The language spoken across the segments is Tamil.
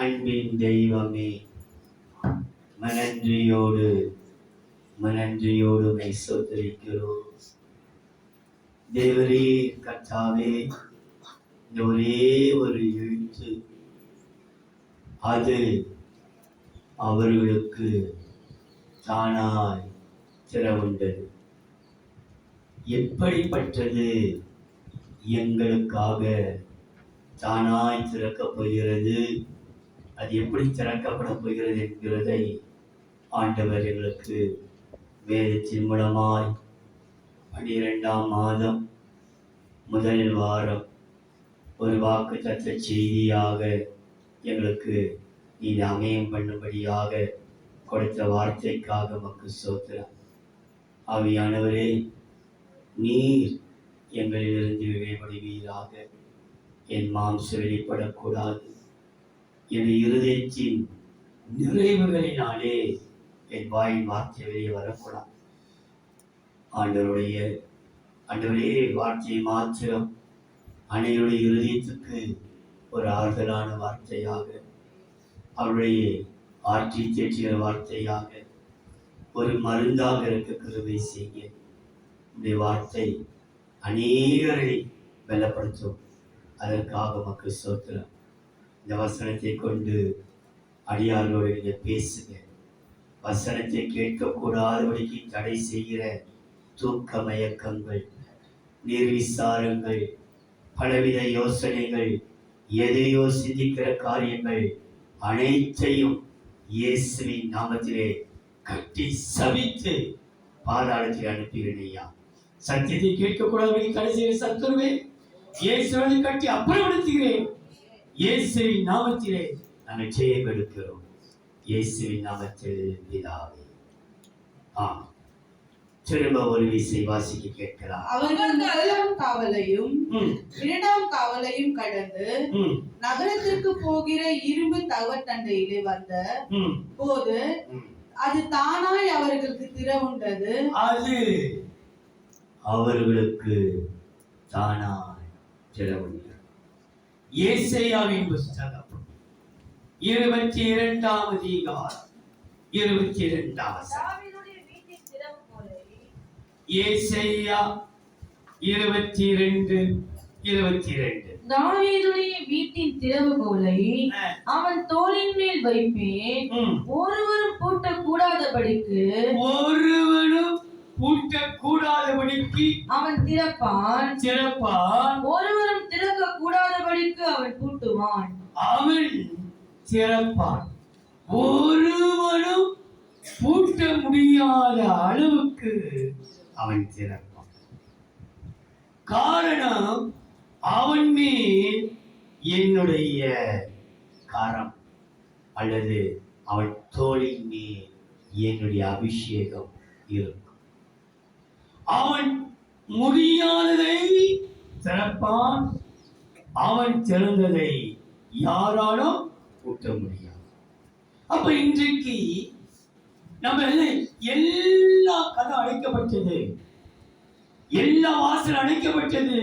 அன்பின் தெய்வமே, மனன்றியோடு மனன்றியோடு சோதரிக்கிறோம். தேவரே கர்த்தாவே, இந்த ஒரே ஒரு எழுத்து அது அவர்களுக்கு தானாய் திறவுண்டது. எப்படிப்பட்டது எங்களுக்காக தானாய் திறக்கப் போகிறது, அது எப்படி திறக்கப்பட போகிறது என்கிறதை ஆண்டவர் எங்களுக்கு வேதத்தின் மூலமாய் 12ஆம் மாதம் முதல் வாரம் ஒரு வாக்குத்தத்த செய்தியாக எங்களுக்கு இது அமையம் பண்ணும்படியாக கொடுத்த வார்த்தைக்காக உமக்கு ஸ்தோத்திரம். ஆவியானவரே, நீர் எங்களிலிருந்து வெளிப்படுவீராக. என் மாம்சம் வெளிப்படக்கூடாது, என் இருதயத்தின் நிறைவுகளினாலே என் வாயின் வார்த்தை வெளியே வரக்கூடாது. ஆண்டவரே, வார்த்தையை மாத்திரம் அனைவருடைய இருதயத்துக்கு ஒரு ஆறுதலான வார்த்தையாக, அவருடைய ஆற்றி தேற்றுகிற வார்த்தையாக, ஒரு மருந்தாக இருக்க கிருபை செய்ய. இந்த வார்த்தை அநேகரை பலப்படுத்தும். அதற்காக உமக்கு ஸ்தோத்திரம். இந்த வசனத்தை கொண்டு அடியார்களோடு நீங்கள் பேசுங்க. வசனத்தை கேட்கக்கூடாதபடிக்கு தடை செய்கிற தூக்க மயக்கங்கள், நிர்விசாரங்கள், பலவித யோசனைகள், எதையோ சிந்திக்கிற காரியங்கள் அனைத்தையும் இயேசுவின் நாமத்திலே கட்டி சபித்து பாதாளத்தில் அனுப்புகிறேன் ஐயா. சத்தியத்தை கேட்கக்கூடாதபடி தடை செய்கிற சத்துருவே, இயேசுவை கட்டி அப்புறப்படுத்துகிறேன். இயேசுவின் நாமத்திலே நாங்கள் ஜெயம் எடுக்கிறோம். இயேசுவின் நாமத்தில் பிதாவே, ஆமென். திரும்ப ஒரு விசை வாசிக்க கேட்கலாம். அவர்கள் முதலாம் காவலையும் இரண்டாம் காவலையும் கடந்து நகரத்திற்கு போகிற இரும்பு தவத்தண்டையிலே வந்த போது அது தானாய் அவர்களுக்கு திறவுண்டது. அது அவர்களுக்கு தானாய் திறவுண்டது. ஏசாயாவின் புத்தகம் 22ஆம் அதிகாரம் 22ஆம் வசனம். ஏசாயா 22:22. தாவீதுடைய வீட்டின் திறவுகோலை அவன் தோளின் மேல் வைப்பேன், ஒருவரும் பூட்டக்கூடாதபடிக்கு அவன் திறப்பான், ஒருவரும் திறக்க கூடாதபடிக்கு அவன் பூட்டுவான். அவன் திறப்பான், ஒருவனும் பூட்ட முடியாத அளவுக்கு அவன் திறப்பான். காரணம், அவன் மேல் என்னுடைய கரம் அல்லது அவன் தோளின் மேல் என்னுடைய அபிஷேகம் இருக்கும். அவன் முடியாததை திறப்பான், அவன் திறந்ததை யாராலும் பூட்ட முடியாது. அப்ப இன்றைக்கு நம்ம எல்லா கதை அடைக்கப்பட்டது, எல்லா வாசல் அடைக்கப்பட்டது,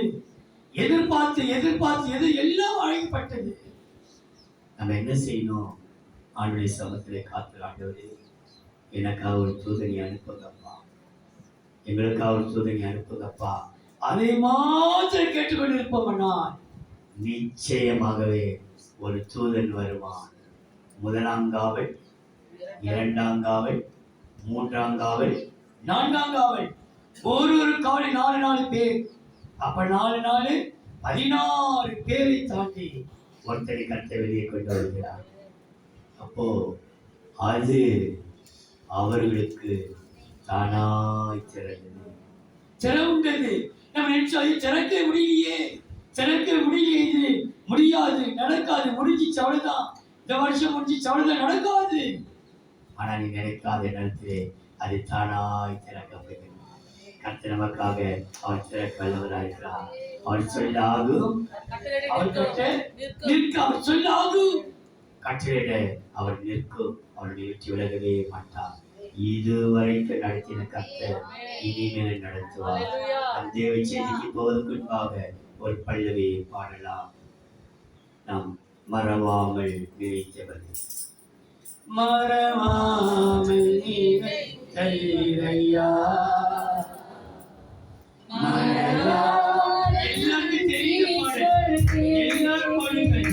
எதிர்பார்த்து எது எல்லாம் அழைக்கப்பட்டது. நம்ம என்ன செய்யணும்? ஆண்டுடைய சமத்திலே காத்து, ஆண்டவரே எனக்காக ஒரு தூதனை அனுப்புங்கப்பா, எங்களுக்காக ஒரு தூதனை அனுப்புங்கப்பா. அதை மாத்திரம் கேட்டுக்கொண்டு இருப்போம்னா நிச்சயமாகவே ஒரு தூதன் வருவான். 1ஆம் காவல், 2ஆம் காவல், 3ஆம் காவல், 4ஆம் காவல், ஒரு காவலி 4 பேர். அப்ப 4 16 பேரை தாண்டி ஒருத்தரை கட்ட வெளியே கொண்டு வருகிறார். அப்போ அது அவர்களுக்கு தானாய் திறவுண்டது. நம்ம நினைச்சோம் திறக்க முடியலையே, இது முடியாது, நடக்காது, முடிஞ்சிச்சு அவ்வளவுதான், இந்த வருஷம் முடிஞ்சிச்சு அவ்வளவுதான், நடக்காது. ஆனா நீ நினைக்காத நேரத்திலே அது தானாய் திறக்கப்படுகிறது. கர்த்தர் நமக்காக அவர் திறக்க வல்லவராயிருக்கிறார். அவர் சொல்லாகும், அவர் நிற்க, அவர் சொல்லாகும், கட்டளையிட அவர் நிற்கும், அவருடைய வெற்றி விலகவே மாட்டார். இதுவரைக்கும் நடத்தின கர்த்தர் இனிமேல் நடத்துவார். அந்த தேவ செய்திக்கு போவதற்கு முன்பாக ஒரு பல்லவியை பாடலாம். நாம் மறவாமல் நினைத்தவரே, மறவாமல் நினைத்தீரையா. எல்லாருக்கும் தெரியும் பாடு, எல்லாரும் பாடுங்கள்.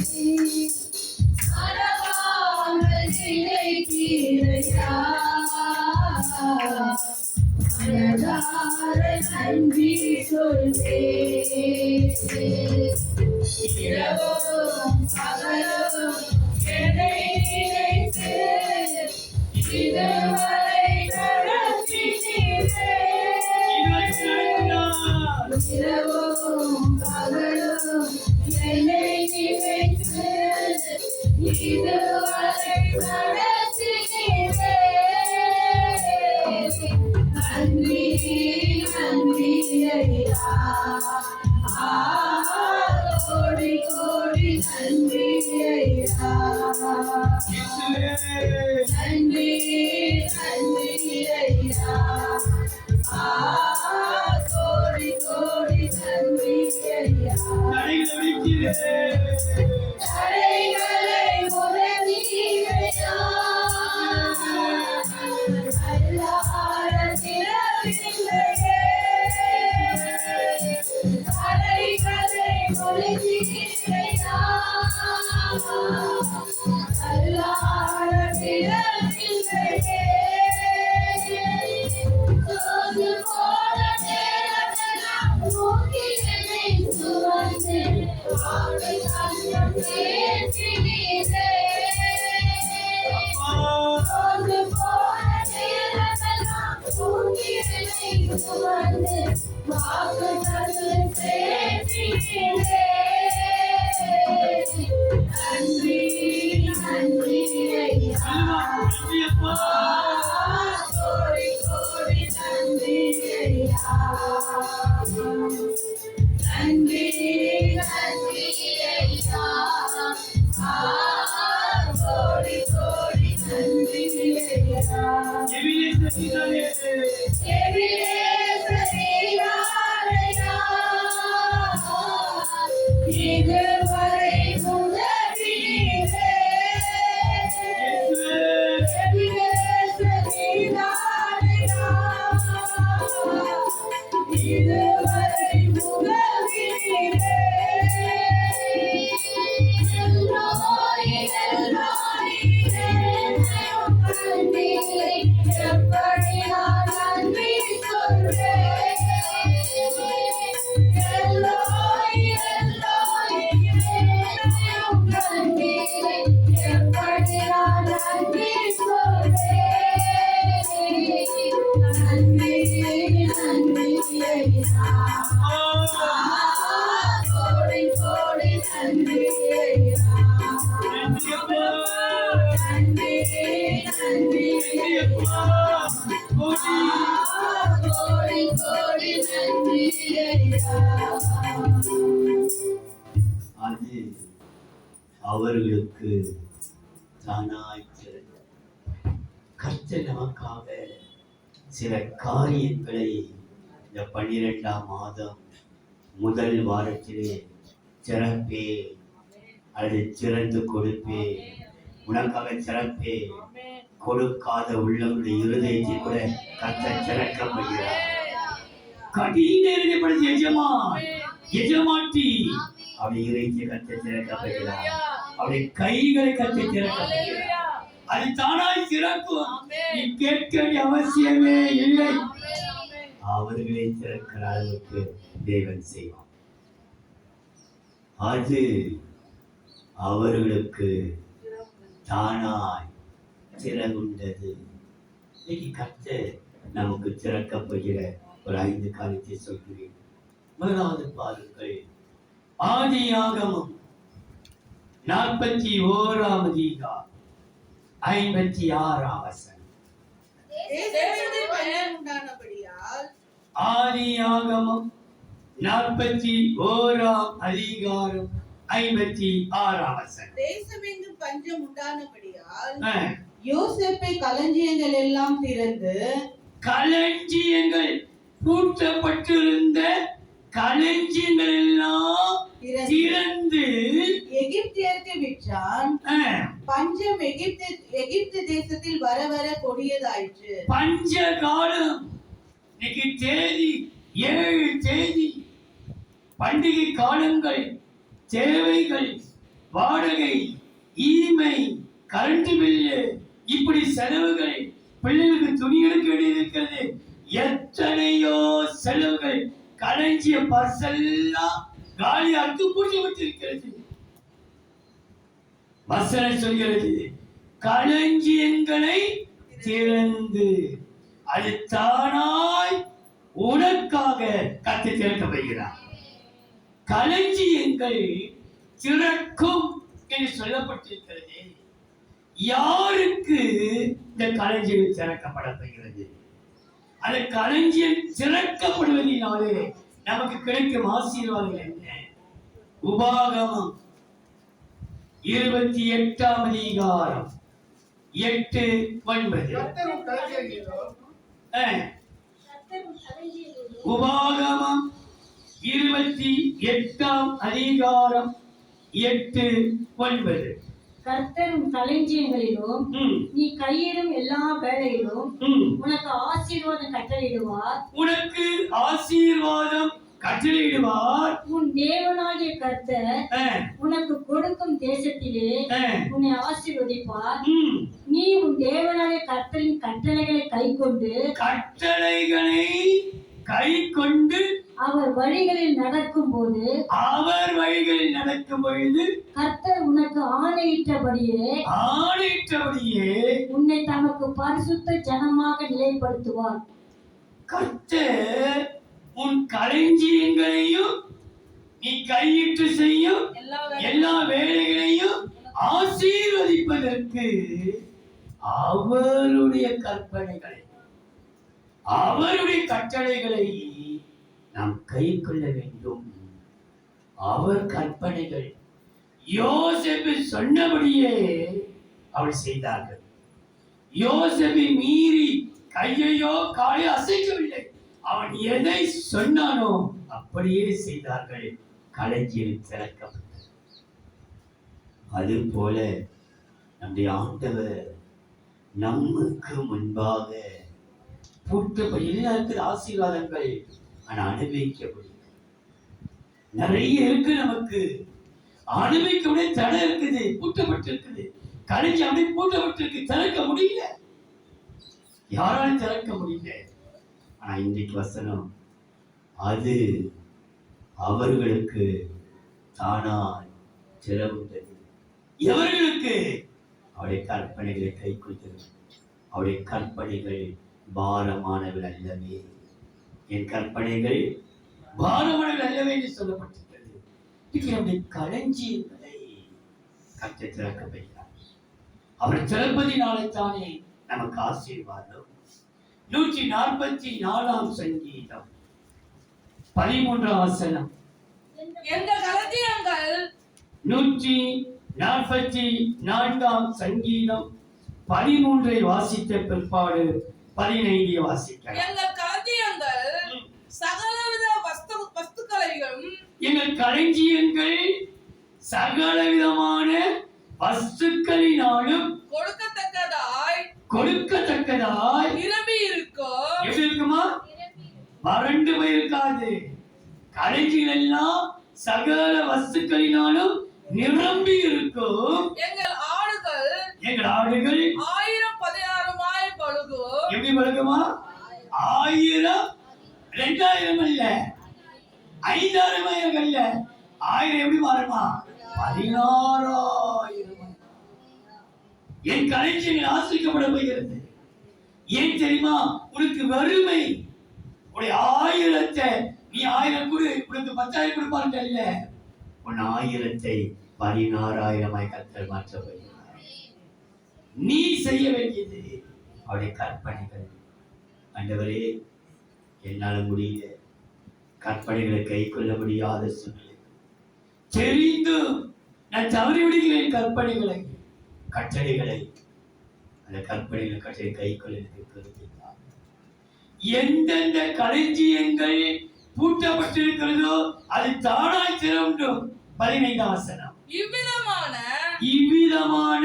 நன்றி சொல்வே இரவும் பகலும் என்னை நினைத்து இதுவரை நடத்தினீரே. இரவும் பகலும் என்னை நினைத்து இதுவரை நடத்தினீரே. நன்றி நன்றி ஐயா, கோடி கோடி நன்றி ஐயா. நன்றி நன்றி ஐயா, கோடி கோடி நன்றி ஐயா. தடைகளை உதவியா அல்லாத திறவில்லையே. தடைகளை உதவியா அல்லாத திறவில்லையே. சோது போல நேரமெல்லாம் நோக்கி என்னை சுமந்து ஆடை கண்ணம் ஏற்றினீரே. சோது போல நேரமெல்லாம் நோக்கி என்னை சுமந்து வாக்கு கண்ணம் ஏற்றினீரே. நன்றி நன்றி ஐயா, கோடி கோடி நன்றி ஐயா. நன்றி நன்றி ஐயா, கோடி கோடி நன்றி ஐயா. எபிரேசரீராரையா, இதுவரை உதவினீரே. எபிரேசரீராரையா, இதுவரை உதவினீரே. எல்லோரி எல்லோரி என்னையும் கண்டீரே. எப்படி நான் நன்றி சொல்வேன். எல்லோரி எல்லோரி என்னையும் கண்டீரே. எப்படி நான் நன்றி சொல்வேன். நன்றி நன்றி ஐயா, கோடி கோடி நன்றி ஐயா. நன்றி நன்றி கோடி கோடி நன்றி ஐயா. அது அவர்களுக்கு தானாய் கர்த்தர் நமக்காக சில காரியங்களை இந்த 12ஆம் மாதம் முதல் வாரத்திலே சிறப்பே அல்லது சிறந்து கொடுப்பே, உனக்காக சிறப்பே, கொடுக்காத உள்ளவருடைய இருதயத்தை கூட கர்த்தர் திறக்க முடிகிறார். கடின இருதயப்படுத்தி எஜமாட்டி அவருடைய இருதயத்தை கர்த்தர் திறக்கப்படுகிறார். அவருடைய கைகளை கர்த்தர் திறக்கப்படுகிறார். அது தானாய் திறக்கும். நீ கேட்க வேண்டிய அவசியமே இல்லை. அவர்களை திறக்கிற அளவுக்கு தேவன் செய்வான். அது அவர்களுக்கு தானாய் திறவுண்டது. இன்னைக்கு கர்த்தர் நமக்கு திறக்கப்படுகிற ஒரு 5 காரியத்தை சொல்கிறேன். முதலாவது பாருங்கள், ஆதியாகமம் 41ஆம் அதிகாரம் 56ஆம் வசனம். ஆதியாகமம் 41ஆம் அதிகாரம் 56ஆம் வசனம். தேசமெங்கும் பஞ்சம் உண்டானபடியால் யோசேப்பை களஞ்சியங்கள் எல்லாம் திறந்து, களஞ்சியங்கள் பூட்டப்பட்டிருந்த களஞ்சியங்கள் எல்லாம் திறந்து எகிப்தியருக்கு விற்றான். பஞ்சம் எகிப்து தேசத்தில் வர வர கொடியதாயிற்று. பஞ்ச காலம். இன்னைக்கு தேதி 7 தேதி. பண்டிகை காலங்கள், தேவைகள், வாடகை, ஈமை, கரண்ட் பில்லு, இப்படி செலவுகள், பிள்ளைகளுக்கு துணி எடுக்க வேண்டியிருக்கிறது, எத்தனையோ செலவுகள். களஞ்சிய பர்செல்லாம் காலியாக்கு பூட்டப்பட்டிருக்கிறது. வசனம் சொல்கிறது, களஞ்சியங்களை திறந்து அது தானாய் உனக்காக கத்து திறக்கப்படுகிறார். களஞ்சியங்கள் திறக்கும் என்று சொல்லப்பட்டிருக்கிறது. யாருக்கு இந்த களஞ்சியம் திறக்கப்படப்படுகிறது? அந்த களஞ்சியம் திறக்கப்படுவதனாலே நமக்கு கிடைக்கும் ஆசீர்வாதங்கள் என்ன? உபாகமம் 28ஆம் அதிகாரம் 8-9. உபாகமம் 28ஆம் அதிகாரம் 8-9. கர்த்தரும் களஞ்சியங்களிலும் நீ கையிடும் எல்லா வேலையிலும் உனக்கு ஆசீர்வாதம் கட்டளையிடுவார். உனக்கு ஆசீர்வாதம் கட்டளையிடுவார். உன் தேவனாகிய கர்த்தர் உனக்கு கொடுக்கும் தேசத்திலே உன்னை ஆசீர்வதிப்பார். நீ உன் தேவனாகிய கர்த்தரின் கட்டளைகளை கைக்கொண்டு அவர் வழிகளில் நடக்கும் பொழுது கர்த்தர் உனக்கு ஆணையிட்டபடியே உன்னை தமக்கு பரிசுத்த ஜனமாக நிலைப்படுத்துவார். கர்த்தர் உன் களஞ்சியங்களையும் நீ கையிட்டு செய்யும் எல்லா வேலைகளையும் ஆசீர்வதிப்பதற்கு அவருடைய கற்பனைகளை, அவருடைய கட்டளைகளை நாம் கை கொள்ள வேண்டும். அவர் கற்பனைகள் யோசேப்பு சொன்னபடியே அவள் செய்தார்கள். யோசேப்பை மீறி கையையோ காலையோ அசைக்கவில்லை. அவன் எதை சொன்னானோ அப்படியே செய்தார்கள். களஞ்சியம் திறக்கப்பட்டது. அது போல நம்முடைய ஆண்டவர் நமக்கு முன்பாக பூட்டப்படி எல்லாருக்கும் ஆசீர்வாதங்கள் ஆனா அனுபவிக்க முடியும். நிறைய இருக்கு, நமக்கு அனுபவிக்க முடிய தடை இருக்குது, பூட்டப்பட்டு இருக்குது. களஞ்சியம் அப்படி பூட்டப்பட்டிருக்கு, திறக்க முடியல, யாராலும் திறக்க முடியல. ஆனா இன்றைக்கு வசனம், அது அவர்களுக்கு தானாய் திறவுண்டது. எவர்களுக்கு? அவருடைய கற்பனைகளை கை கொள்கிறது. அவருடைய கற்பனைகள் பாரமானவர்கள் அல்லவே. என் கற்பனைகள் பாரமானவர்கள் அல்லவே என்று சொல்லப்பட்டிருக்கிறது. நம்முடைய களஞ்சியங்களை கற்று திறக்கப்படுகிறார். அவர் திறப்பதினாலே தானே நமக்கு ஆசீர்வாதம். 144ஆம் சங்கீதம் 13ஆம் வசனம். எங்கள் களஞ்சியங்கள் 144ஆம் சங்கீதம் 13ஐ வாசித்த பிற்பாடு 15ஐ வாசிக்கலாம். எங்கள் களஞ்சியங்கள் சகலவித வஸ்துக்களையும், எங்கள் களஞ்சியங்கள் சகலவிதமான வஸ்துக்களினாலும் கொடுக்கத்தக்கதாய் நிரம்பி இருக்கும். எப்படி இருக்குமா? வறண்டு போயிருக்காது. களஞ்சியங்கள் எல்லாம் சகல வஸ்துக்களினாலும் நிரம்பி இருக்கும். எங்கள் ஆடுகள் 1000-16 பழுகும். எப்படி பழுகுமா? 1000 2000 அல்ல, 5000 அல்ல, 1000 எப்படி மாறுமா? 16,000. என் களஞ்சியங்கள் ஆசிரிக்கப்பட போகிறது. ஏன் தெரியுமா? உனக்கு வறுமை. உடைய 1000-ஐ நீ 1000 கொடு, உனக்கு 10,000 கொடுப்பாங்க இல்ல, உன் 1000-ஐ 16,000 கர்த்தர் மாற்ற போகிறார். நீ செய்ய வேண்டியது அவருடைய கற்பனைகள். ஆண்டவரே, என்னால முடியல, கற்பனைகளை கை கொள்ள முடியாத சூழ்நிலை, தெரிந்தும் நான் தவறி விடுகிறேன். கற்பனைகளை, கட்டளைகளை, அந்த கற்பனைகளை கட்டளை கை கொள்ள எனக்கு கருதினார். எந்தெந்த களஞ்சியங்கள் பூட்டப்பட்டிருக்கிறதோ அது தானாய் திறக்கும். 15ஆம் வசனம். இவ்விதமான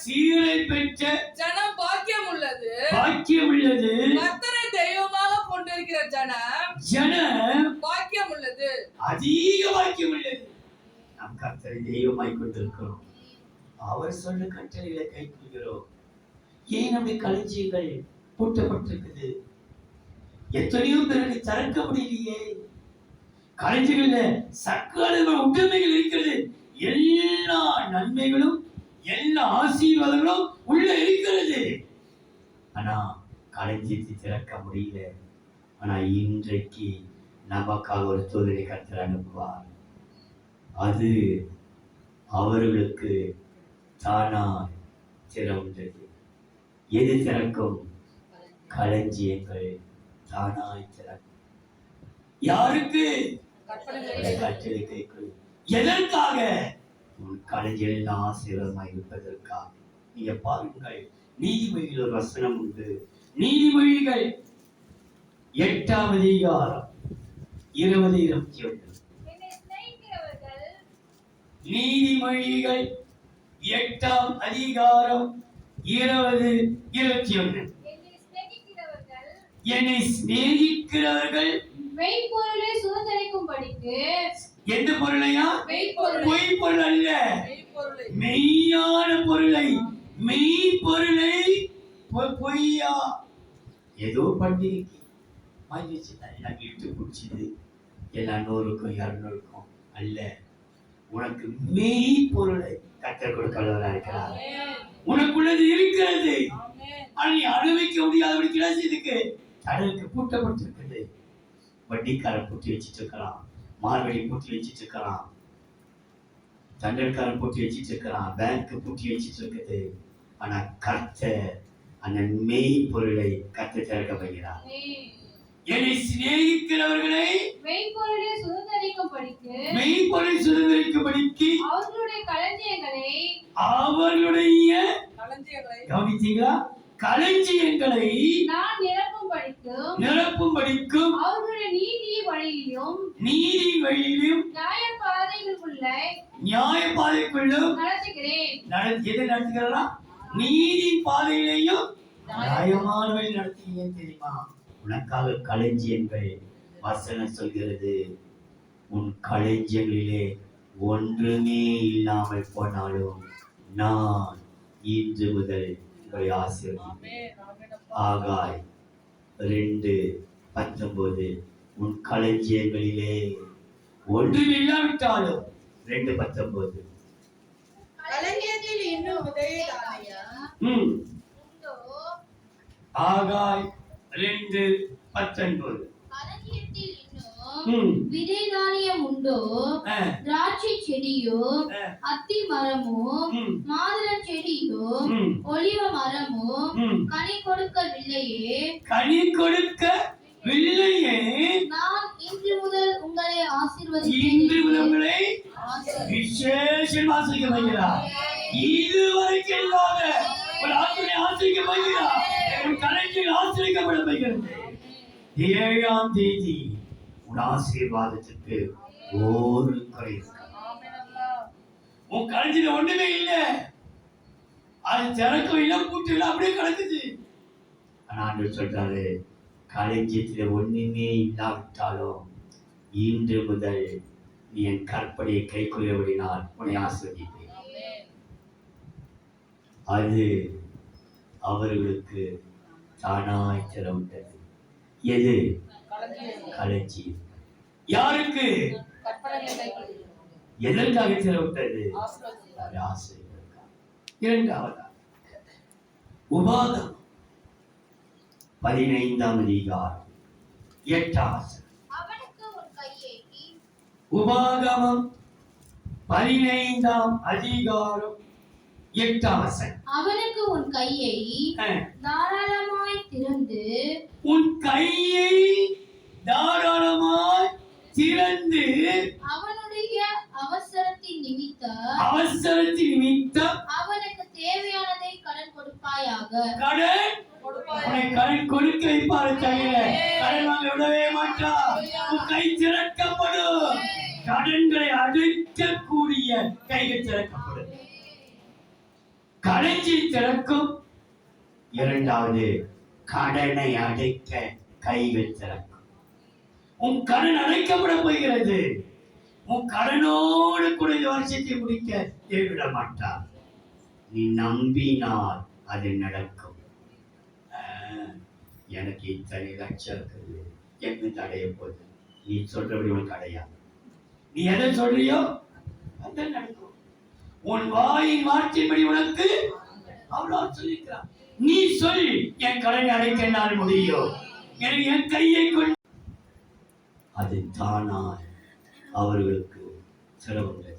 சீரை பெற்ற ஜனம் பாக்கியம் உள்ளது. கர்த்தரை தெய்வமாக கொண்டிருக்கிற ஜனம் பாக்கியம் உள்ளது. அதிக பாக்கியம் உள்ளது. நாம் கர்த்தரை தெய்வமாய் கொண்டிருக்கிறோம். அவர் சொன்ன கட்டளைகளை கைக்கொள்கிறோம். ஏன் நம்முடைய களஞ்சியங்கள் பூட்டப்பட்டிருக்குது? எத்தனையோ பேருக்கு திறக்க முடியலையே. களஞ்சியங்கள்ல சகல உடைமைகள் இருக்கிறது. எல்லா நன்மைகளும் எல்லா ஆசீர்வாதங்களும் உள்ள இருக்கிறது. ஆனா களஞ்சியத்தை திறக்க முடியல. ஆனா இன்றைக்கு நமக்காக ஒரு தூதரை கர்த்தர் அனுப்புவார். அது அவர்களுக்கு தானாய் திறந்தது. எது திறக்கும்? களஞ்சியங்கள் தானாய் திறக்கும். யாருக்கு? கட்டளை கைக்கொள். எதற்காக? உன் களஞ்சியம் ஆசீர்வாதமாய் இருப்பதற்காக. நீங்க பாருங்கள், நீதிமொழிகள் ஒரு வசனம் உண்டு. நீதிமொழிகள் 8ஆம் அதிகாரம் 20-21. நீதிமொழிகள் 8ஆம் அதிகாரம் 20-21. என்னை சிநேகிக்கிறவர்கள் மெய்ப்பொருளை சுதந்தரிக்கும்படிக்கு. எந்த பொருளையா? பொய் பொருள் அல்ல, மெய்ப்பொருளை. மெய்யான பொருளை. மெய்ப்பொருளை பொய்யா ஏதோ பண்டிகைக்கு வாங்கி வச்சுருந்தா இட்டு பிடிச்சிது எல்லாம் 100க்கும் 200க்கும் அல்ல. உனக்கு மெய்ப்பொருளை கர்த்தர் கொடுக்கிறவரா இருக்கிறார். உனக்குள்ளது இருக்கிறது. நீ அனுபவிக்க முடியாதபடி கிடைச்சதுக்கு கடலுக்கு பூட்டப்பட்டிருக்குது. வட்டிக்காரன் பூட்டி வச்சிட்டு இருக்கலாம், மார்வடி பூட்டி வச்சிட்டு இருக்கலாம், தண்டல்காரன் பூட்டி வச்சிட்டு இருக்கலாம், பேங்க் பூட்டி வச்சிட்டு இருக்குது. ஆனா கர்த்தர் அந்த மெய் பொருளை கர்த்தர் திறக்க வைக்கிறார். என்னை சிநேகிக்கிறவர்களை மெய்ப்பொருளை சுதந்தரிக்கும்படிக்கு அவர்களுடைய களஞ்சியங்களை கவனிச்சீங்களா? களஞ்சியங்களை நான் நிரப்பும்படிக்கும் அவர்களுடைய நீதி வழியிலும் நியாய பாதைக்குள்ளும் நடத்துகிறேன். எது நடத்துகிறா? நீதி பாதையிலையும் நியாயமான வழி நடத்துகிறீங்க தெரியுமா? உனக்காக களஞ்சியங்கள். வசனம் சொல்கிறது, உன் களஞ்சியங்களிலே ஒன்றுமே இல்லாமல் போனாலும் நான் இன்று முதல் உங்களை ஆசீர்வதிப்பேன். ஆகாய் 2:19. உன் களஞ்சியங்களிலே ஒன்றும் இல்லாவிட்டாலும் 2:19. களஞ்சியத்தில் இன்னும் விதைதானியா உண்டோ? ஆகாய் 2:19. களஞ்சியத்தில் இன்னும் விதை தானியம் உண்டோ? திராட்சை செடியோ, அத்தி மரமோ, மாதுளை செடியோ, ஒலிவ மரமோ கனி கொடுக்கவில்லையே. நான் இன்று முதல் உங்களை ஆசீர்வதிக்கிறேன். விசேஷமா ஆசீர்வதிக்கிறார். இதுவரைக்கும் இல்லாத ஒரு ஆசீர்வாதத்தை ஆசீர்வதிக்கிறார். உன் களஞ்சியம் ஆசீர்வதிக்கப்பட வைக்கிறது. 7ஆம் தேதி உன் ஆசீர்வாதத்துக்கு ஒரு குறை இருக்காது. உன் களஞ்சியம் ஒண்ணுமே இல்லை, அது திறக்கும் இல்லை, பூட்டு இல்லை, அப்படியே கிடக்குது. ஆனா ஆண்டவர் சொல்றாரு, களஞ்சியத்துல ஒண்ணுமே இல்லாவிட்டாலும் இன்று முதல் நீ என் கற்பனையை கை கொள்ளவிடினால் உன்னை ஆசீர்வதிப்பேன். அது அவர்களுக்கு தானாய் திறவுண்டது. எது? களஞ்சியம். யாருக்கு? எதற்காக திறவுட்டது? ஆசீர்வாதம். 2வது உபாகமம் 15ஆம் அதிகாரம் 8ஆம் வசனம். உபாகமம் 15ஆம் அதிகாரம் 8ஆம் வசனம். அவனுக்கு உன் கையை தாராளமாய் திறந்து அவனுடைய அவசரத்தின் நிமித்தம் அவனுக்கு தேவையானதை கடன் கொடுப்பாயாக. உன்னை கடன் கொடுக்க வைப்பாரு தவிர கடன் வாங்க விடவே மாட்டார். உன் கை திறக்கப்படும். கடன்களை அடைக்கக்கூடிய கைகள் திறக்கப்படும். களஞ்சி திறக்கும். இரண்டாவது, கடனை அடைக்க கைகள் திறக்கும். உன் கடன் அடைக்கப்பட போகிறது. உன் கடனோடு கூட இந்த வருஷத்தை முடிக்க தேவிட மாட்டார். நீ நம்பினால் அது நடக்கும். எனக்கு இத்தனை லட்சம் இருக்குது, என்ன அடைய போகுது? நீ சொல்றபடி உனக்கு அடையாது. நீ எதை சொல்றியோ அதான் நடக்கும். உன் வாயின் வார்த்தையின்படி உனக்கு அவ்வளவு சொல்லிக்கிறான். நீ சொல், என் கடனை அடைக்க என்னால் முடியும், எனக்கு என் கையை கொண்டு. அது தானாய் அவர்களுக்கு சிறந்தது.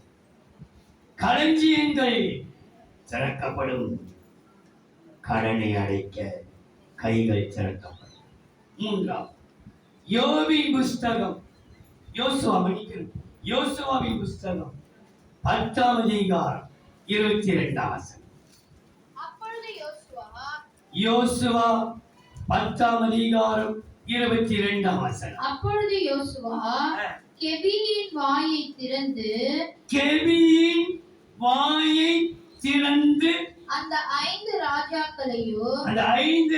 களஞ்சியங்கள் திறக்கப்படும். கடனை அடைக்க கைகள் திறக்கப்படும். மூன்றாவது, யோபின் புஸ்தகம், யோசுவாவின் புஸ்தகம் 10ஆம் அதிகாரம் 22ஆம் வசனம். அப்பொழுது யோசுவா 10ஆம் அதிகாரம் 22ஆம் வசனம். அப்பொழுது யோசுவா கெபியின் வாயை திறந்து அந்த 5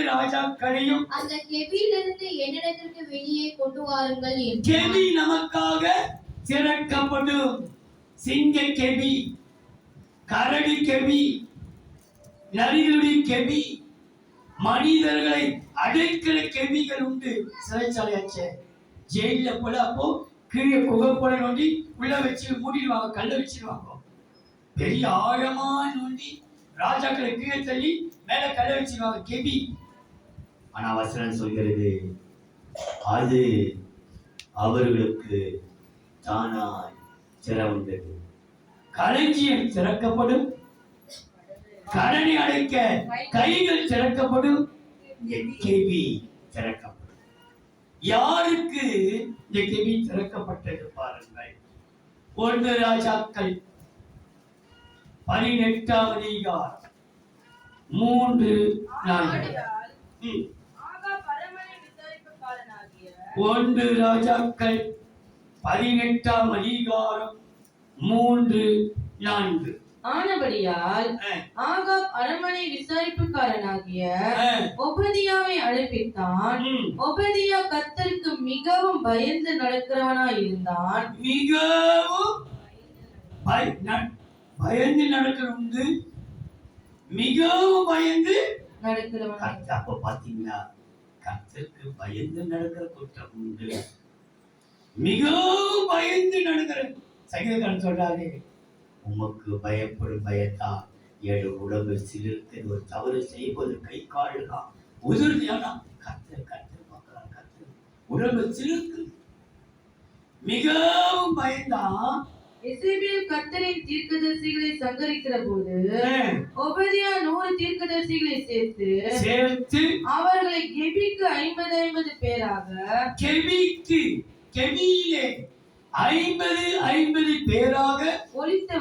ராஜாக்களையும் அந்த கெபியிலிருந்து என்னிடத்திற்கு வெளியே கொண்டு வாருங்கள் என்று. கெபி நமக்காக திறக்கப்படும். சிங்க கெபி, கரடி கெபி, நரிகளுடைய கெபி, மனிதர்களை அடைக்கிற கெபிகள் உண்டு. சிறைச்சாலையாச்சே, ஜெயில போல அப்போ கீழே குகைப்பட நோண்டி உள்ள வச்சு மூடிடுவாங்க, கல்ல வச்சிருவாங்க. பெரிய ஆழமா நோண்டி ராஜாக்களை கீழே தள்ளி மேல கல்ல வச்சிருவாங்க, கெபி. ஆனா வசனம் சொல்கிறது, அது அவர்களுக்கு தானாய் திறந்தது. களஞ்சியம் திறக்கப்படும். கடனை அடைக்க கைகள் திறக்கப்படும். கெபி திறக்கப்படும். யாருக்கு இந்த கெபி திறக்கப்பட்டது பாருங்கள். 1 ராஜாக்கள் 18ஆம் அதிகாரம் 3-4. 1 ராஜாக்கள் 18ஆம் அதிகாரம் 3-4. ஆனபடியால் ஆகாப் அரண்மனை விசாரிப்புக்காரனாகிய ஒபதியாவை அழைப்பித்தான். ஒபதியா கர்த்தருக்கு மிகவும் பயந்து நடக்கிறவனாய் இருந்தான். மிகவும் பயந்து நடக்கிறது. மிகவும் பயந்து நடக்கிறவனாய். அப்ப பாத்தீங்கன்னா கர்த்தருக்கு பயந்து நடக்கிற குற்றம் உண்டு. மிகவும் பயந்து நடக்கிற சங்கீதக்காரன் சொல்றாரு, உமக்கு பயப்படும் பயத்தால் 7 உடம்பு சிலிர்த்து ஒரு தவறு செய்வது கை கால்தான் உதிர்த்தியானா கர்த்தர் பார்க்கிறார். கர்த்தர் உடம்பு சிலிர்த்து மிகவும் பயந்தான். எசேபியேல் கர்த்தரின் தீர்க்கதரிசிகளை சங்கரிக்கிற போது ஒபதியா 100 தீர்க்கதரிசிகளை சேர்த்து அவர்களை கெபிக்கு 50 பேராக, கெபியிலே 50 பேராக ஒளித்து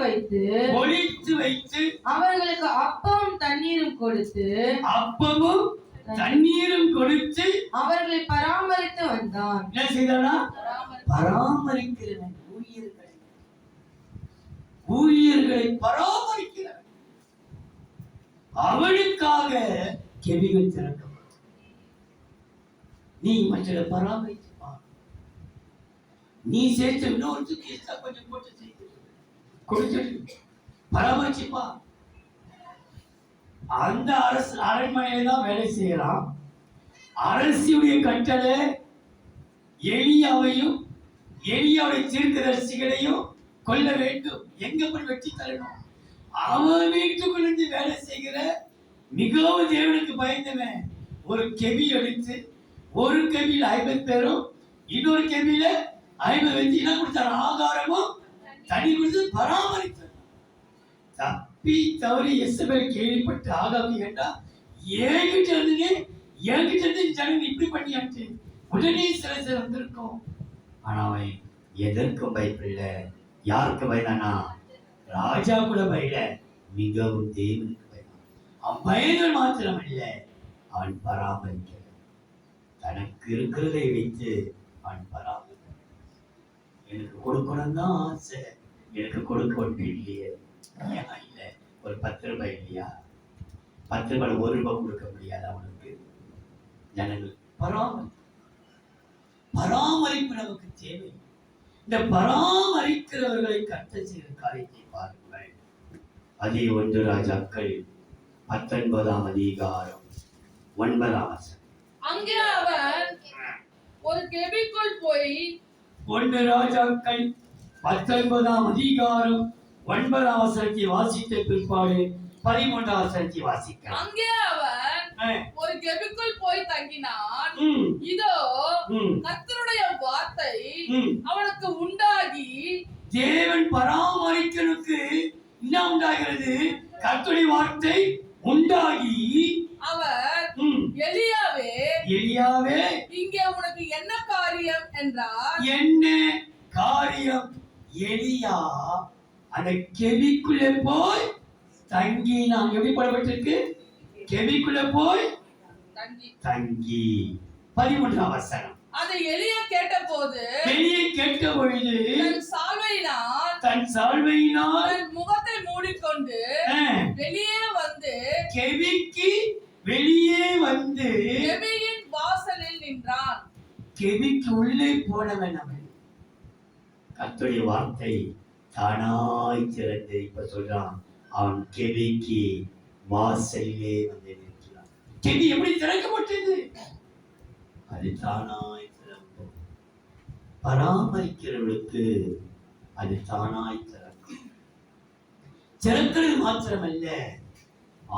வைத்து அவர்களுக்கு அப்பமும் தண்ணீரும் கொடுத்து அவர்களை பராமரித்து வந்தான். என்ன செய்தானா? பராமரிக்கிறவன். ஊழியர்களை பராமரிக்கிறவன். அவனுக்காக கெபிகள் திறக்கப்படும். நீ மற்றதை பராமரிச்சுப்பா. நீ சேர்த்து இன்னொருத்துக்கு கொஞ்சம் போட்டு செய்து கொடுத்துட்டு பராமரிச்சுப்பா. அந்த அரண்மனையில தான் வேலை செய்யலாம். அரசியுடைய கட்டளை எலியாவையும் எலியாவுடைய தீர்க்கதரிசிகளையும் கொல்ல வேண்டும். எங்க போய் வெற்றி தரணும். அவன் வீட்டுக்குள்ள வேலை செய்கிற மிகவும் தேவனுக்கு பயந்தவன் ஒரு கெபி எடுத்து, ஒரு கெபியில 50 பேரும் இன்னொரு கெபியில 50 வச்சு என்ன கொடுத்தாரு? ஆகாரமும் தண்ணி கொடுத்து பராமரித்தார். தப்பி தவறி எசபேல் கேள்விப்பட்டு ஆகாமி கேட்டா, என்கிட்ட இருந்து ஜனங்க இப்படி பண்ணியாச்சு, உடனே சில வந்திருக்கும். ஆனா அவன் எதற்கும் பயப்படல. யாருக்கு பயந்தானா? ராஜா கூட பயல, மிகவும் தேவனுக்கு பயந்தான். அவன் பயங்கள் மாத்திரம் இல்லை, அவன் பராமரிக்கிறான். தனக்கு இருக்கிறதை வைத்து அவன் பராமரிக்கிறான். எனக்கு கொடுக்கணும் தான் ஆசை, எனக்கு கொடுக்க ஒன்று இல்லையே. ஏன் இல்லை? ஒரு 10 ரூபாய் இல்லையா? 10 ரூபாய் 1 ரூபாய் கொடுக்க முடியாது அவனுக்கு. ஜனங்கள் பராமரிப்பு நமக்கு தேவை. இந்த பராமரிக்கிறவர்களை கர்த்தர் செய்த காரியத்தை பாருங்கள். அதே 1 ராஜாக்கள் 19ஆம் அதிகாரம் 9ஆம் வசனம். அங்கே அவன் ஒரு கெபிக்குள் போய் 1 ராஜாக்கள் 19ஆம் அதிகாரம் 9ஆம் வசனத்தை வாசித்த பிற்பாடு 13ஆம் வசனத்தை வாசிக்கலாம். அங்கே அவன் ஒரு கெபிக்குள் போய் தங்கினான். இதோ கர்த்தருடைய வார்த்தை அவனுக்கு உண்டாகி, தேவன் பராமரிக்கனுக்கு என்ன உண்டாகிறது? கர்த்தருடைய வார்த்தை உண்டாகி அவர் எலியாவே இங்கே உனக்கு என்ன காரியம் என்றார். என்ன காரியம்? எலியா அந்த கெபிக்குள்ளே போய் தங்கினான். எப்படி படப்பட்டிருக்கு? கெபிக்குள்ளே போய் தங்கி. 13ஆம் வசனம். அதை எலியா கேட்டபோது, வெளியே கேட்ட பொழுது தன் சால்வையினால் தன் முகத்தை மூடிக்கொண்டு வெளியே வந்து கெபிக்கு வெளியே வந்து கெபியின் வாசலில் நின்றான். கெபிக்கு உள்ளே போனவன் அவன். கர்த்தருடைய வார்த்தை தானாய் திறந்து இப்ப சொல்றான், அவன் கெபிக்கு வாசலிலே வந்து நிற்கிறான். கெபி எப்படி திறக்கப்பட்டது? அது தானாய் திறக்கும். பராமரிக்கிறவர்களுக்கு அது தானாய் திறக்கும். திறக்கிறது மாத்திரமல்ல,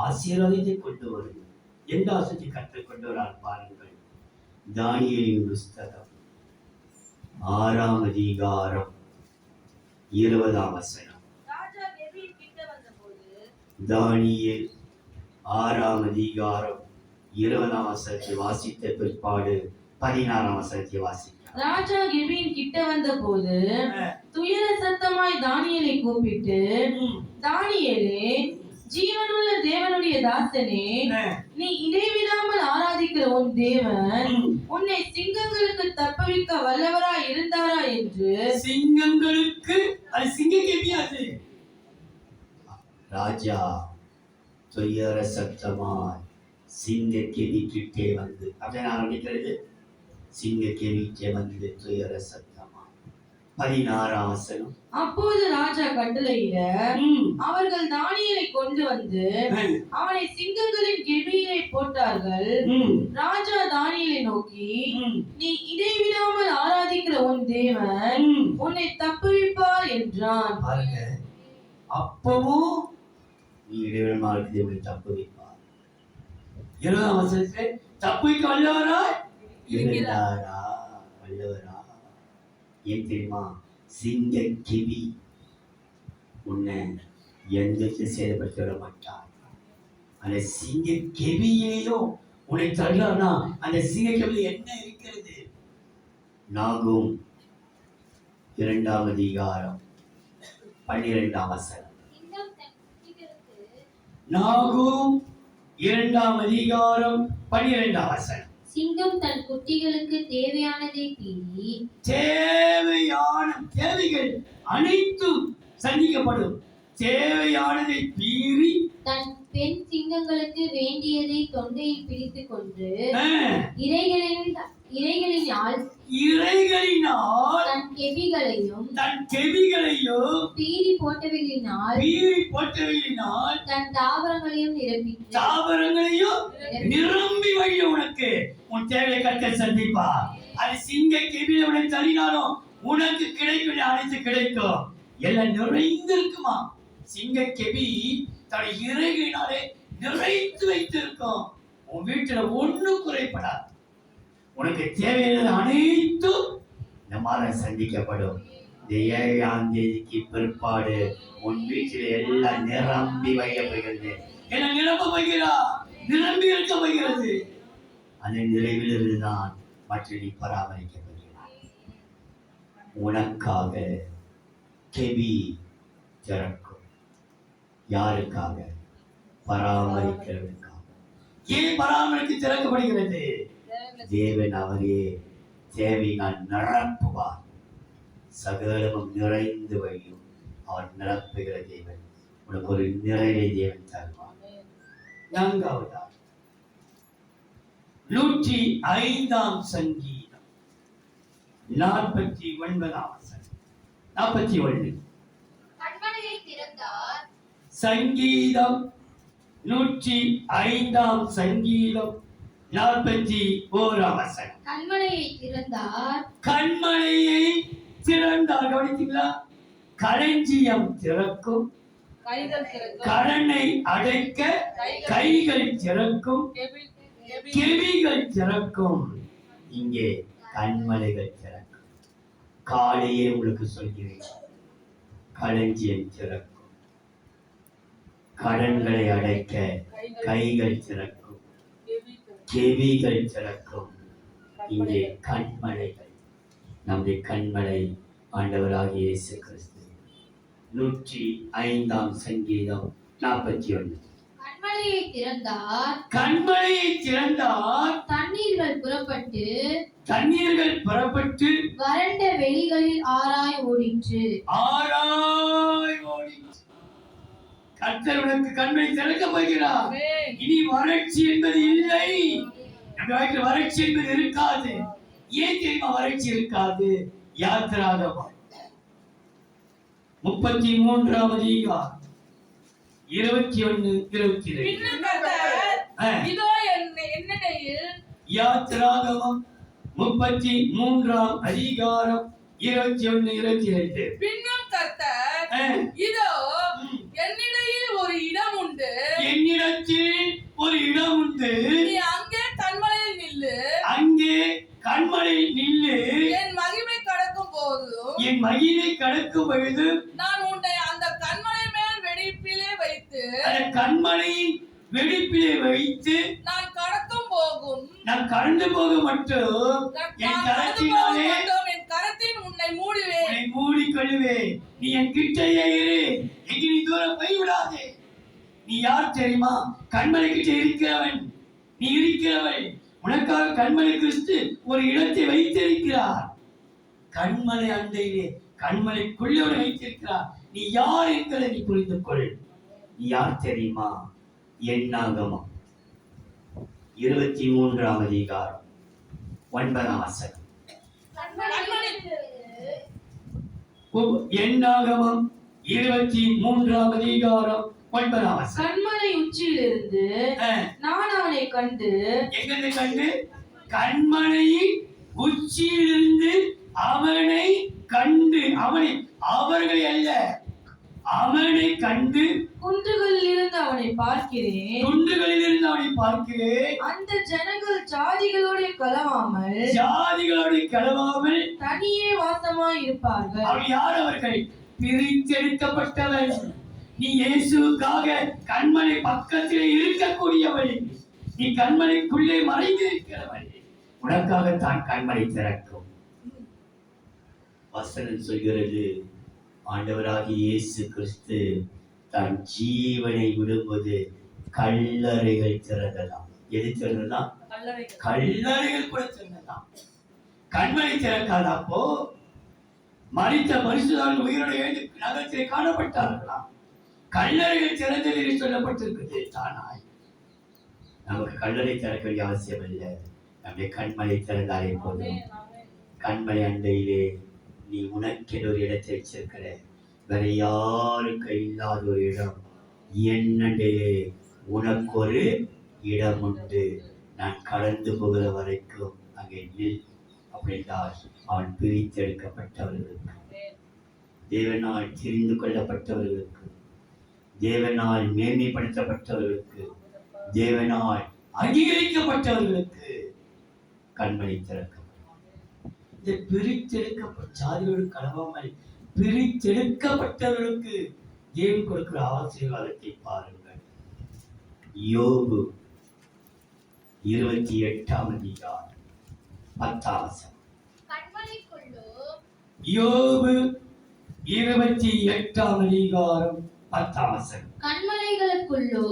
ஆசீர்வாதத்தை கொண்டு வரும். எந்த ஆசத்தை கற்றுக் கொண்டு வரார் பாருங்கள். தானியேலின் புஸ்தகம் 6ஆம் அதிகாரம் 20ஆம் வசனம். தானியேல் 6ஆம் அதிகாரம் 20ஆம் வசனத்தை வாசித்த பிற்பாடு 16ஆம் வசனத்தை வாசிக்கிறார். ராஜா கெபியின் கிட்ட வந்த போது துயர சத்தமாய் தானியேலை கூப்பிட்டு, தானியேலே, ஜீவனுள்ள தேவனுடைய தாசனே, நீ இடைவிடாமல் ஆராதிக்கிற உன் தேவன் உன்னை சிங்கங்களுக்கு தப்புவிக்க வல்லவராய் இருந்தாரா என்று. சிங்கங்களுக்கு அது சிங்க கெபியாது. ராஜா துயர சத்தமாய் சிங்க கெபி கிட்டே வந்து, அப்படின்னு ஆரம்பிக்கிறது. சிங்க கெபிக்கே வந்து துயர சத்தமாய். 16ஆம் வசனம். அப்போது ராஜா கட்டளையிட அவர்கள் தானியேலை கொண்டு வந்து அவனை சிங்கங்களின் கெபியிலே போட்டார்கள். ராஜா தானியேலை நோக்கி, நீ இடைவிடாமல் ஆராதிக்கிற உன் தேவன் உன்னை தப்புவிப்பார் என்றான். பாருங்க, அப்பவும் நீ இடைவிடாமல் தேவனை தப்புவிப்பார். 20ஆம் வசனத்திலே தப்புவிக்க வல்லவரா இருந்தாரா? வல்லவரா? ஏன் தெரியுமா? சிங்க கெபி உன்னை எந்த சேதப்படுத்தி விட மாட்டார். அந்த சிங்க கெபியையோ உன்னை தள்ளானா அந்த சிங்க கெபி என்ன இருக்கிறது? நாகும் 2ஆம் அதிகாரம் 12ஆம் வசனம். நாகும் 2ஆம் அதிகாரம் 12ஆம் வசனம். சிங்கம் தன் குட்டிகளுக்கு தேவையானதை பீறி, தேவையான தேவைகள் அனைத்தும் சந்திக்கப்படும். தேவையானதை பீறி தன் பெண் சிங்கங்களுக்கு வேண்டியதை தொண்டையில் பிடித்துக் கொண்டு இரைகளினால் தன் கெபிகளையும் பீறி போட்டவைகளினால் தன் தாவரங்களையும் நிரம்பி வழிய உனக்கு உன் தேவையை கர்த்தர் சந்திப்பா. அது சிங்க கெபியில உன்னை தள்ளினாலும் உனக்கு கிடைக்கும், அனைத்து கிடைக்கும். எல்லாம் நிறைந்திருக்குமா? சிங்க கெபி தன் இறைகளினாலே நிறைத்து வைத்திருக்கும். உன் வீட்டுல ஒண்ணும் குறைப்படாது. உனக்கு தேவையான அனைத்தும் இந்த மாதம் சந்திக்கப்படும். இந்த 7ஆம் தேதிக்கு பிற்பாடு உன் வீட்டில் எல்லாம் நிரம்பி வைக்கப்படுகிறது. என்ன நிரம்ப போகிறா? நிரம்பி இருக்க போகிறது. அதன் நிறைவில் இருந்துதான் மற்ற நீ பராமரிக்கப்படுகிறார். உனக்காக கெபி திறக்கும். யாருக்காக? பராமரிக்கிறவனுக்காக. ஏன் பராமரித்து திறக்கப்படுகிறது? தேவன் அவரே தேவையினால் நிரப்புவார். சகலமும் நிறைந்து வழியும் அவர் நிரப்புகிற தேவன். உனக்கு ஒரு நிறைவை தேவன் தருவார். நான்காவதா 105ஆம் சங்கீதம் 49ஆம் வசனம். 41 கண்மலையை திறந்தார். சங்கீதம் 105ஆம் சங்கீதம் 41ஆம் வசனம். கண்மலையை திறந்தார். கண்மலையை திறந்தார். கவனித்தீங்களா? களஞ்சியம் திறக்கும், கைகள் திறக்கும். கடனை அடைக்க கைகள் திறக்கும், கெவிகள் திறக்கும். இங்கே கண்மலைகள் திறக்கும். காலையே உங்களுக்கு சொல்கிறேன், களஞ்சியம் திறக்கும், கடன்களை அடைக்க கைகள் திறக்கும், கெவிகள் திறக்கும். இங்கே கண்மலைகள். நம்முடைய கண்மலை ஆண்டவராகிய இயேசு கிறிஸ்து. 105ஆம் சங்கீதம் 41. கண்மலையை திறந்தார். கண்மலையை திறந்தார். தண்ணீர்கள் புறப்பட்டு தண்ணீர்கள் புறப்பட்டு வறண்ட வெளிகளில் ஆராய் ஓடிற்று. ஆராய் ஓடிற்று. கர்த்தர் உனக்கு கண்மலை திறக்க போகிறார். ஆமென். இனி வறட்சி என்பது இல்லை. நம்ம வாழ்க்கையில் வறட்சி என்பது இருக்காது. ஏன் தெரியுமா வறட்சி இருக்காது? யாத்திராகமம் 33ஆம் அதிகாரம் 21, 22. பின்னும் கர்த்தர், இதோ என்னிடையில் யாத்திராகமம் 33ஆம் அதிகாரம் 21, 22. பின்னும் கர்த்தர், இதோ என்னிடையில் ஒரு இடம் உண்டு. என்னிடத்தில் ஒரு இடம் உண்டு. நீ அங்கே கண்மலையில் நில்லு. அங்கே கண்மலையில் நில்லு. என் மகிமை கடக்கும் போதும் என் மகிமை கடக்கும் பொழுது நான் உன்னை அந்த கண்மலை மேல் வெடிப்பிலே வைத்து அந்த கண்மலையின் வெடிப்பிலே வைத்து நான் கடக்கும் போகும் நான் கடந்து போக மட்டும் என் கரத்தினாலே என் கரத்தின் உன்னை மூடுவேன். உன்னை மூடிக்கொள்ளுவேன். நீ என் கிட்டையே இரு. எங்கே நீ தூரம் போய் விடாதே. நீ யார் தெரியுமா? கண்மலை கிட்ட இருக்கிறவன். நீ இருக்கிறவள். உனக்காக கண்மலை கிறிஸ்து ஒரு இடத்தை வைத்திருக்கிறார். கண்மலை அண்டையிலே கண்மலைக்குள்ளே வைத்திருக்கிறார். நீ யார் என்கிறதை நீ புரிந்து கொள். நீ யார் தெரியுமா? எண்ணாகமம் 23ஆம் அதிகாரம் 9ஆம் வசனம். எண்ணாகமம் 23ஆம் அதிகாரம் 9ஆம் வசனம். கண்மலை உச்சியிலிருந்து நான் அவனை கண்டு. எங்கே கண்டு? கண்மலையின் உச்சியிலிருந்து அவனை கண்டு. அவர்களை அல்ல, அவனை கண்டு. குன்றுகளில் இருந்து அவனை பார்க்கிறேன். குன்றுகளில் இருந்து அவனை பார்க்கிறேன். அந்த ஜனங்கள் ஜாதிகளோடு கலவாமல் தனியே வாசமாய் இருப்பார்கள். அவர் யார்? அவர்கள் பிரித்தெடுக்கப்பட்டவன். நீ இயேசுவுக்காக கண்மலை பக்கத்திலே இருக்கக்கூடியவள். நீ கண்மலைக்குள்ளே மறைந்திருக்கிறவள். உனக்காக தான் கண்மலை திறக்கும். வசனம் சொல்கிறது, ஆண்டவராகிய இயேசு கிறிஸ்து தன் ஜீவனை விடும்போது கல்லறைகள் திறந்ததாம். எது திறந்ததாம்? கல்லறைகள் கூட திறந்ததாம். கண்மலை திறக்காத. அப்போ மரித்த பரிசுத்தவான்கள் உயிரோடு எழுந்து நகரத்திலே காணப்பட்டார்களாம். கல்லறைகள் திறந்தது என்று சொல்லப்பட்டிருக்குது. தானாய் நமக்கு கல்லறை திறக்க வேண்டிய அவசியம் இல்லை. நம்முடைய கண்மலை திறந்தாலே போதும். கண்மலை அண்டையிலே நீ உனக்கென்று ஒரு இடத்தை வச்சிருக்கிற. வேற யாருக்கு இல்லாத ஒரு இடம் என் அண்டையிலே உனக்கு ஒரு இடம் உண்டு. நான் கடந்து போகிற வரைக்கும் அங்கே நில் அப்படின்றால் அவன் பிரித்தெடுக்கப்பட்டவர்களுக்கு, தேவனால் தெரிந்து கொள்ளப்பட்டவர்களுக்கு, தேவனால் மேன்மைப்படுத்தப்பட்டவர்களுக்கு, தேவனால் அங்கீகரிக்கப்பட்டவர்களுக்கு கண்மலை திறக்கப்படும். இந்த பிரித்தெடுக்கப்பட்ட ஜாதியோடு கலவாமல் பிரித்தெடுக்கப்பட்டவர்களுக்கு தேவன் கொடுக்கிற ஆசீர்வாதத்தை பாருங்கள். யோபு 28ஆம் அதிகாரம் 10ஆம் வசனம். யோபு 28ஆம் அதிகாரம் 10ஆம் வசனம். கண்மலைகளுக்குள்ளோ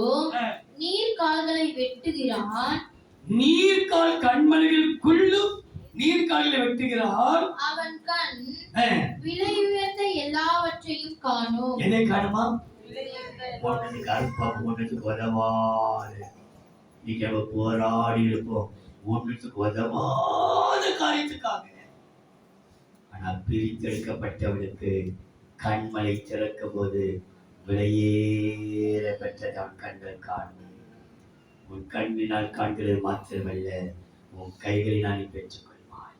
நீர் கால்களை வெட்டுகிறான், நீர்க்கால் கண்மலைகளுக்குள்ளும் நீர்க்காலில் வெட்டுகிறான். அவன் கண் அஹ், விலை உயர்ந்த எல்லாவற்றையும் காணும். எதை காணுமா? ஒன்றுக்கு அற்பம், ஒன்றுக்கு உதவாது. இன்னைக்கு நம்ம போராடி இருப்போம் ஒன்றுக்கு உதவாத காரியத்துக்காக. ஆனா பிரித்தெடுக்கப்பட்டவனுக்கு கண்மலை திறக்கும் போது விலையேற பெற்றது அவன் கண்கள் காணும். உன் கண்ணினால் காண்கிறது மாத்திரமல்ல, உன் கைகளினால் நீ பெற்றுக்கொள்வாய்.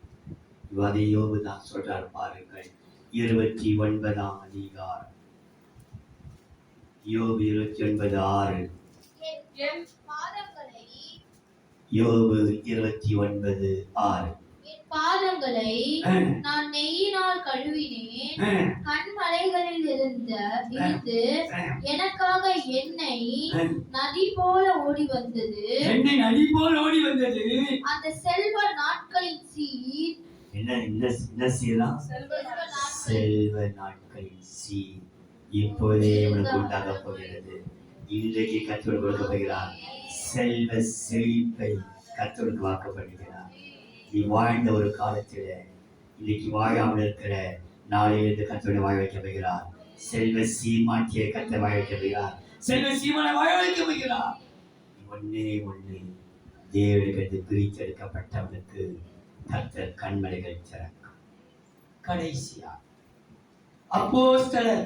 அதை யோபு தான் சொல்றார் பாருங்கள். 29ஆம் அதிகாரம், யோபு 29:6. என் பாதங்களை யோபு 29:6. என் பாதங்களை அஹ், நான் நெய்யினால் கழுவினேன். அஹ், கண்மலைகளில் இருந்து அஹ், எனக்காக எண்ணெய் அஹ். நதி போல ஓடி வந்தது. என்னை நதி போல் ஓடி வந்தது. அந்த செல்வ நாட்களின் சீர் என்ன செய்யலாம்? செல்வ செல்வ நாட்களின் சீர் இப்போதே உனக்கு உண்டாக போகிறது. இன்றைக்கு கத்தோடு கொடுக்க போகிறார். செல்வ செழிப்பை கத்தோடுக்கு வாக்கப்படுகிறார். நீ வாழ்ந்த ஒரு காலத்தில் இன்னைக்கு வாழாமல் இருக்கிற நாளையிலிருந்து கத்தோடு வாழ வைக்க போகிறார். செல்வ சீமாட்டியை கத்த வாழ வைக்க போகிறார். செல்வ சீமானை வாழ வைக்க போகிறார். ஒன்னே ஒன்று, தேவனுக்கு பிரித்தெடுக்கப்பட்டவனுக்கு கர்த்தர் கண்மலைகள் திறக்கும். கடைசியா அப்போஸ்தலர்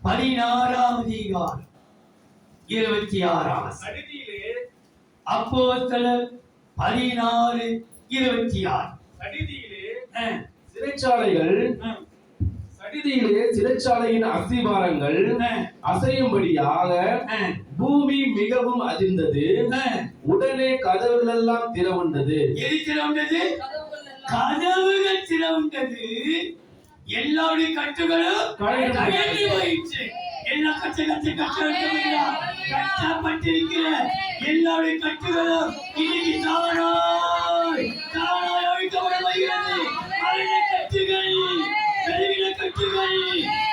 16ஆம் அதிகாரம் 26ஆம் வசனம். சடிதியிலே அப்போஸ்தலர் 16:26. சடிதியிலே அஹ், சிறைச்சாலைகள் அஹ், சடிதியிலே சிறைச்சாலையின் அஸ்திபாரங்கள் அஹ், அசையும்படியாக அஹ், பூமி மிகவும் அதிர்ந்தது. அஹ். உடனே கதவுகள் எல்லாம் திறவுண்டது. எது திறவுண்டது? கதவுகள் எல்லாம் கதவுகள் திறவுண்டது. எல்லாருடைய கட்டுகளும் கழண்டு போயிடுச்சு. எல்லா கட்டப்பட்டிருக்கிற எல்லாருடைய கட்டுகளும் இன்னைக்கு தானாய் அழிக்கப்பட போகிறது. மரண கட்டுகள், கருவின கட்டுகள்,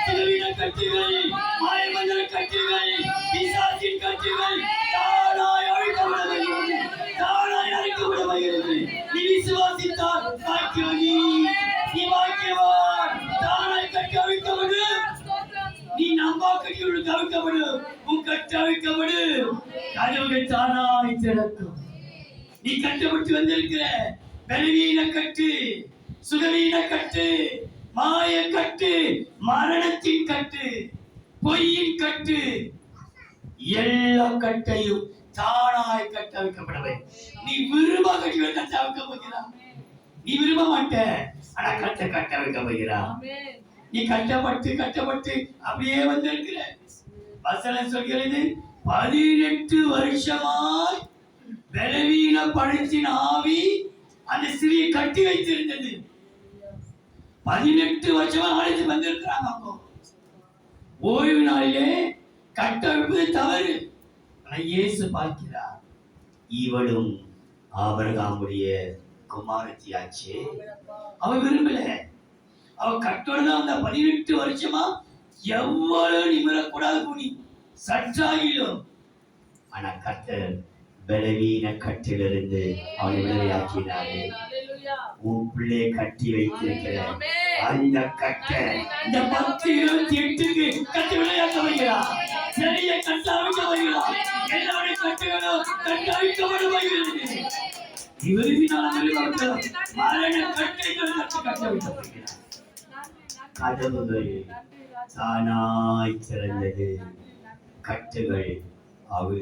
திருவின கட்டுகள், மாயமந்திர கட்டுகள், பிசாசின் கட்டுகள் தானாய் அழிக்கப்பட போகிறது. தானாய் அழிக்கப்பட போகிறது. நீ விசுவாசித்தால் பாக்கியவான், நீ பாக்கியவான். தானாய் கட்டி அழிக்கப்படும். நீ நம்பா கட்டியோடு தவிர்க்கப்படும். உன் கட்டு அழிக்கப்படும். கதவுகள் தானாய் திறக்கும். நீ கட்டப்பட்டு வந்திருக்கிற பலவீன கட்டு, சுகவீன கட்டு, மாய கட்டு, மரணத்தின் கட்டு, பொய்யின் கட்டு, எல்லா கட்டையும் தானாய் கட்ட வைக்கப்படவை. நீ விரும்ப கட்டி கட்ட வைக்க போகிறான். நீ விரும்ப மாட்ட, ஆனா கட்ட வைக்க போகிறான். ஆமென். நீ கட்டப்பட்டு அப்படியே வந்திருக்கிற. வசனம் சொல்கிறது, 18 வருஷமாய் பலவீன படுத்தின ஆவி அந்த ஸ்திரியை கட்டி வைத்திருந்தது. 18 வருஷமா அழைத்து வந்திருக்கிறாங்க. அப்போ ஓய்வு நாளிலே கட்ட வைப்பது தவறு. ஆனா இயேசு பார்க்கிறார், இவளும் ஆபிரகாமுடைய குமாரத்தியாச்சே. அவ விரும்பல. அவ கட்டோடுதான் அந்த 18 வருஷமா எவ்வளவு நிமிரக்கூடாது கூடி சற்றாகிலும். ஆனா கர்த்தர் பலவீன கட்டிலிருந்து அவனை விடுதலையாக்கினாரே. ஹalleluya. உன் பிள்ளை கட்டி வைத்திருக்கிற ஆமென். அந்த கட்டை இந்த 10-28க்கு கட்டி விளையாட்ட வைக்கிறார். பெரிய கட்ட வைக்க வைக்கிறார். எல்லாருடைய கட்டுகளும் கட்ட வைக்கப்பட வைக்கிறது. நீ விரும்பினாலும் விரும்பாவிட்டாலும் மரண கட்டைகள் கட்ட வைக்க வைக்கிறார். கதவுகள் தானாய் திறந்தது. கட்டுகள் அவு.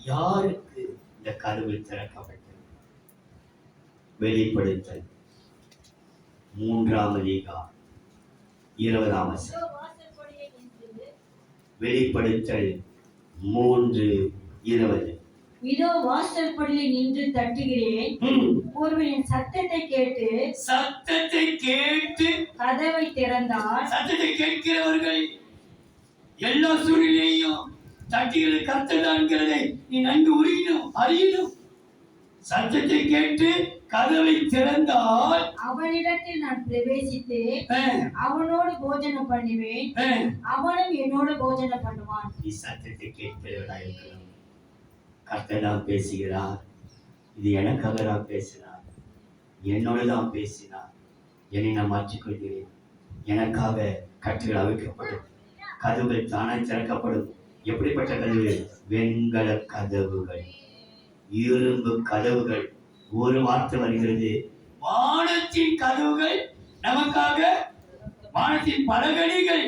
யாருக்கு இந்த கதவு திறக்கப்பட்டது? வெளிப்படுத்தல் 3ஆம் அதிகாரம் 20ஆம் வசனம். வெளிப்படுத்தல் 3:20. இதோ வாசல் படியில் நின்று தட்டுகிறேன். ஒருவனின் சத்தத்தை கேட்டு கதவை திறந்தார். சத்தத்தை கேட்கிறவர்கள் எல்லா சூழ்நிலையும் தட்டிகளை கர்த்தர்தான்கிறதை நீ நன்கு அறியணும். சத்தத்தை கேட்டு கதவை திறந்தால் அவனிடத்தில் நான் பிரவேசித்து அவனோடு போஜனம் பண்ணுவேன், அவனும் என்னோடு போஜனம் பண்ணுவான். நீ சத்தத்தை கேட்கிறவர்களா இருக்கணும். கர்த்தர் தான் பேசுகிறார். இது எனக்காக தான் பேசினார், என்னோடு தான் பேசினார். என்னை நான் மாற்றிக்கொள்கிறேன். எனக்காக கட்டுகள் அவிழ்க்கப்படும், கதவுகள் தானாய் திறக்கப்படும். எப்படிப்பட்ட கதவுகள்? வெண்கல கதவுகள், இரும்பு கதவுகள். ஒரு வார்த்தை வருகிறது, வானத்தின் கதவுகள் நமக்காக, வானத்தின் பலகணிகள்,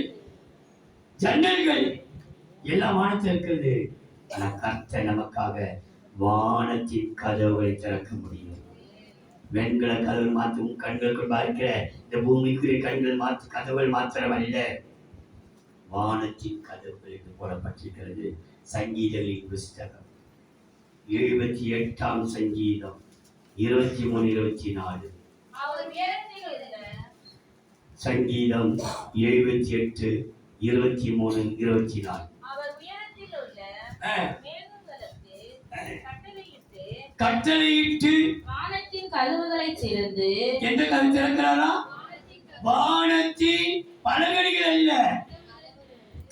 ஜன்னல்கள் எல்லாம் வானத்தில் இருக்கிறது. ஆனா கர்த்தர் நமக்காக வானத்தின் கதவுகளை திறக்க முடியும். வெண்கல கதவு மாற்றும் கண்களுக்குள் பார்க்கிற இந்த பூமிக்குரிய கண்கள் கதவுகள் மாத்திரமல்ல, வானத்தின் கதவுகள் என்று போடப்பட்டிருக்கிறது. சங்கீதங்களின் புஸ்தகம் 78ஆம் சங்கீதம் 23, 24. அவர் உயரத்தில் உள்ள சங்கீதம் 78, 23, 24. அவர் உயரத்தில் உள்ள மேகங்களுக்கு கட்டளையிட்டு வானத்தின் கதவுகளை திறந்து, எந்த கதவு திறக்கிறாரா? வானத்தின் பலகணிகள் அல்ல,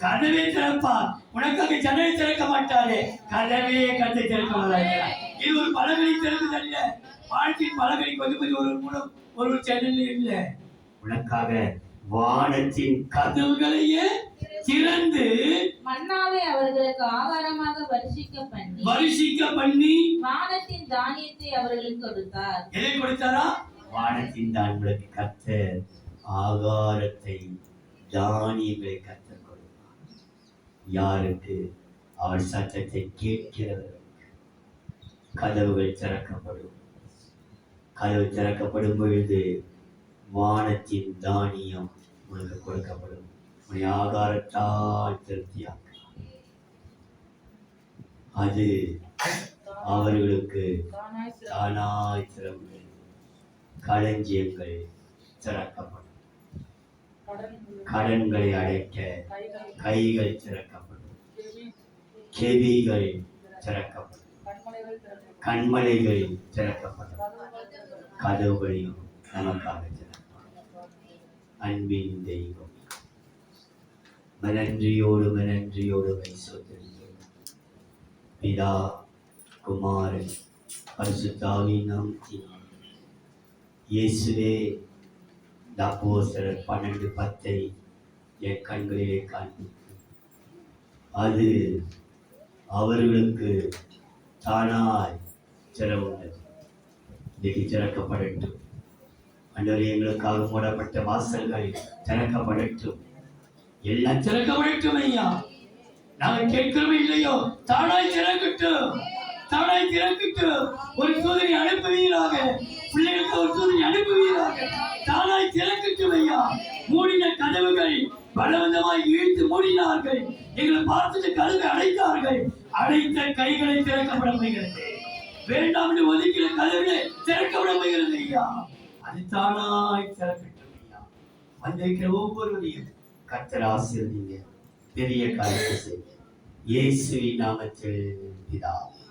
கதவே திறப்பார். உனக்காக ஜன்னலை திறக்க மாட்டாரே, கதவே கதை திறக்க மாட்டார். இது ஒரு பலகணி திறக்குது அல்ல. வானத்தின் பலகணி கொஞ்சம் ஒரு மூலம் ஒரு ஜன்னல் இல்ல. உனக்காக வானத்தின் கதவுகளையே திறந்து மன்னாவை அவர்களுக்கு ஆகாரமாக வருஷிக்க பண்ணி வானத்தின் தானியத்தை அவர்களுக்கு கொடுத்தார். எதை கொடுத்தாரா? வானத்தின் தானியங்களுக்கு கர்த்தர் ஆகாரத்தை, தானியங்களை கர்த்தர் கொடுத்தார். யாருக்கு? அவர் சத்தத்தை கேட்கிறவர்களுக்கு. கதவுகள் திறக்கப்படும். கதவு திறக்கப்படும் பொழுது வானத்தின் தானியம் உனக்கு கொடுக்கப்படும். உன்னை ஆகாரத்தால் திருப்தியாக்க அது அவர்களுக்கு தானாய் திறந்து களஞ்சியங்கள் திறக்கப்படும். கடன்களை அடைக்க கைகள் திறக்கப்படும். செவிகள் திறக்கப்படும். கண்மலைகள் திறக்கப்படும். கதவுகளையும் நமக்காக திறக்கப்படும். அன்பின் தெய்வம், மனன்றியோடு வைசோத்தரிக்கிறோம். பிதா, குமாரன், பரிசுத்தாவின் நாமத்தினால் இயேசுவே, அப்போஸ்தலர் 12:10 என் கண்களிலே காண்பிக்கும். அது அவர்களுக்கு தானாய் திறவுள்ளது. இன்றைக்கு திறக்கப்படட்டும். ஆண்டவரே, எங்களுக்காக மூடப்பட்ட வாசல்கள் திறக்கப்படட்டும். எல்லாம் திறக்கப்படட்டும் ஐயா. நாங்கள் கேட்கிறோம் இல்லையோ, தானாய் திறக்கட்டும், தானாய் திறக்கட்டும். ஒரு தூதனை அனுப்புவீராக, பிள்ளைகளுக்கு ஒரு தூதனை அனுப்புவீராக. தானாய் திறக்கட்டும் ஐயா. மூடின கதவுகள் பலவந்தமாய் இழுத்து மூடினார்கள். எங்களை பார்த்துட்டு கதவை அடைத்தார்கள். அடைத்த கைகளை திறக்கப்பட முடிகிறது. வேண்டாம் என்று ஒதுக்கிற கதவுகளை திறக்கப்பட முடிகிறது ஐயா. அது தானாய் திறக்கட்டும் ஐயா. வந்திருக்கிற ஒவ்வொருவரையும் கர்த்தர் ஆசீர்வதிங்க. பெரிய காரியத்தை செய்ய இயேசுவின் நாமத்தில் பிதாவே.